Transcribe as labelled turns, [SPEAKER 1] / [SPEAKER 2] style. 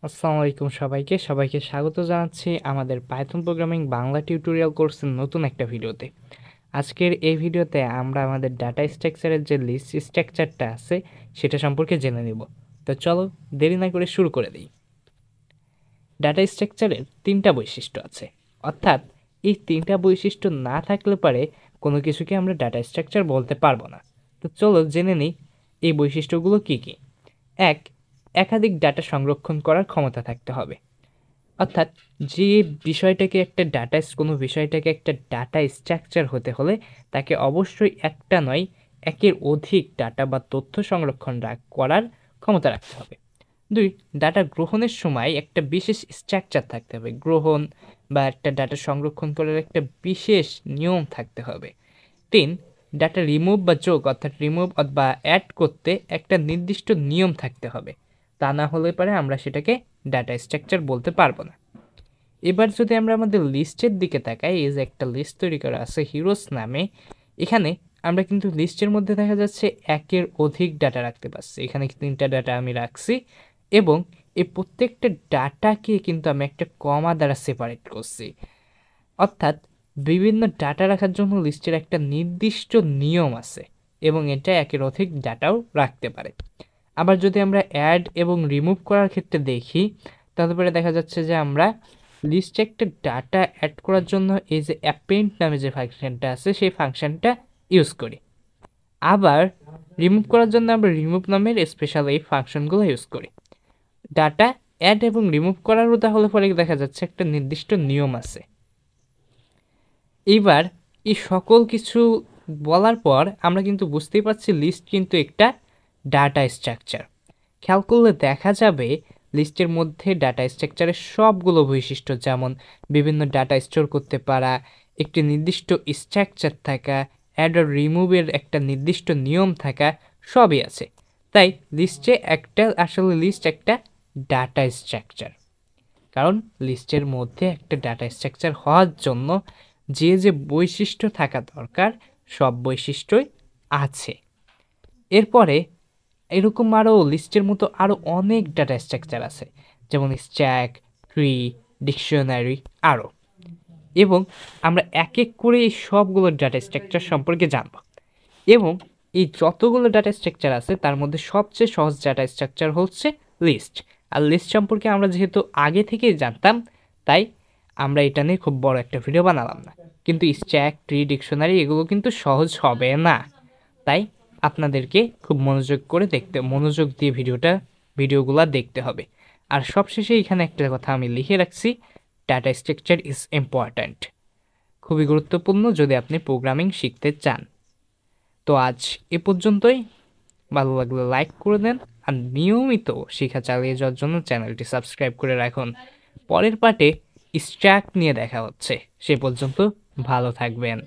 [SPEAKER 1] আসসালামু আলাইকুম সবাইকে স্বাগত জানাচ্ছি আমাদের পাইথন প্রোগ্রামিং বাংলা টিউটোরিয়াল কোর্সের নতুন একটা ভিডিওতে। আজকের এই ভিডিওতে আমরা আমাদের ডাটা স্ট্রাকচারের যে লিস্ট স্ট্রাকচারটা আছে সেটা সম্পর্কে জেনে নেব। তো চলো দেরি না করে শুরু করে দিই। ডাটা স্ট্রাকচারের তিনটা বৈশিষ্ট্য আছে, অর্থাৎ এই তিনটা বৈশিষ্ট্য না থাকলে পারে কোনো কিছুকে আমরা ডাটা স্ট্রাকচার বলতে পারবো না। তো চলো জেনে নিই এই বৈশিষ্ট্যগুলো কি কি। এক, একাধিক ডাটা সংরক্ষণ করার ক্ষমতা থাকতে হবে, অর্থাৎ যে কোনো বিষয়টাকে একটা ডাটা স্ট্রাকচার হতে হলে তাকে অবশ্যই একটা নয় একের অধিক ডাটা বা তথ্য সংরক্ষণ করার ক্ষমতা রাখতে হবে। দুই, ডাটা গ্রহণের সময় একটা বিশেষ স্ট্রাকচার থাকতে হবে, গ্রহণ বা একটা ডাটা সংরক্ষণ করার একটা বিশেষ নিয়ম থাকতে হবে। তিন, ডাটা রিমুভ বা যোগ অর্থাৎ রিমুভ বা অ্যাড করতে একটা নির্দিষ্ট নিয়ম থাকতে হবে, তা না হলে পরে আমরা সেটাকে ডাটা স্ট্রাকচার বলতে পারবো না। এবার যদি আমরা আমাদের লিস্টের দিকে তাকাই, এই যে একটা লিস্ট তৈরি করা আছে হিরোস নামে, এখানে আমরা কিন্তু লিস্টের মধ্যে দেখা যাচ্ছে একের অধিক ডাটা রাখতে পারছি। এখানে তিনটা ডাটা আমি রাখছি এবং এই প্রত্যেকটা ডাটাকে কিন্তু আমি একটা কমা দ্বারা সেপারেট করছি, অর্থাৎ বিভিন্ন ডাটা রাখার জন্য লিস্টের একটা নির্দিষ্ট নিয়ম আছে এবং এটা একের অধিক ডাটাও রাখতে পারে। আবার যদি আমরা অ্যাড এবং রিমুভ করার ক্ষেত্রে দেখি, তাহলে দেখা যাচ্ছে যে আমরা লিস্টে একটা ডাটা অ্যাড করার জন্য এই যে অ্যাপেন্ড নামে যে ফাংশনটা আছে সেই ফাংশনটা ইউজ করি। আবার রিমুভ করার জন্য আমরা রিমুভ নামের স্পেশাল এই ফাংশনগুলো ইউজ করি। ডাটা অ্যাড এবং রিমুভ করারও তাহলে পরে দেখা যাচ্ছে একটা নির্দিষ্ট নিয়ম আছে। এইবার এই সকল কিছু বলার পর আমরা কিন্তু বুঝতেই পারছি লিস্ট কিন্তু একটা ডাটা স্ট্রাকচার। খেয়াল করলে দেখা যাবে লিস্টের মধ্যে ডাটা স্ট্রাকচারের সবগুলো বৈশিষ্ট্য, যেমন বিভিন্ন ডাটা স্টোর করতে পারা, একটি নির্দিষ্ট স্ট্রাকচার থাকা, অ্যাড আর রিমুভের একটা নির্দিষ্ট নিয়ম থাকা, সবই আছে। তাই লিস্ট একটা ডাটা স্ট্রাকচার, কারণ লিস্টের মধ্যে একটা ডাটা স্ট্রাকচার হওয়ার জন্য যে যে বৈশিষ্ট্য থাকা দরকার সব বৈশিষ্ট্যই আছে। এরপরে এরকম আরও লিস্টের মতো আরও অনেক ডাটা স্ট্রাকচার আছে, যেমন স্ট্যাক, ট্রি, ডিকশনারি আরও, এবং আমরা এক এক করে এই সবগুলো ডাটা স্ট্রাকচার সম্পর্কে জানব। এবং এই যতগুলো ডাটা স্ট্রাকচার আছে তার মধ্যে সবচেয়ে সহজ ডাটা স্ট্রাকচার হচ্ছে লিস্ট। আর লিস্ট সম্পর্কে আমরা যেহেতু আগে থেকেই জানতাম, তাই আমরা এটা নিয়ে খুব বড় একটা ভিডিও বানালাম না। কিন্তু স্ট্যাক, ট্রি, ডিকশনারি এগুলো কিন্তু সহজ হবে না, তাই আপনাদেরকে খুব মনোযোগ দিয়ে ভিডিওগুলো দেখতে হবে। আর সবশেষে এখানে একটা কথা আমি লিখে রাখছি, ডাটা স্ট্রাকচার ইজ ইম্পর্ট্যান্ট, খুবই গুরুত্বপূর্ণ যদি আপনি প্রোগ্রামিং শিখতে চান। তো আজ এ পর্যন্তই। ভালো লাগলে লাইক করে দেন আর নিয়মিত শিক্ষা চালিয়ে যাওয়ার জন্য চ্যানেলটি সাবস্ক্রাইব করে রাখুন। পরের পার্টে স্ট্যাক নিয়ে দেখা হচ্ছে, সে পর্যন্ত ভালো থাকবেন।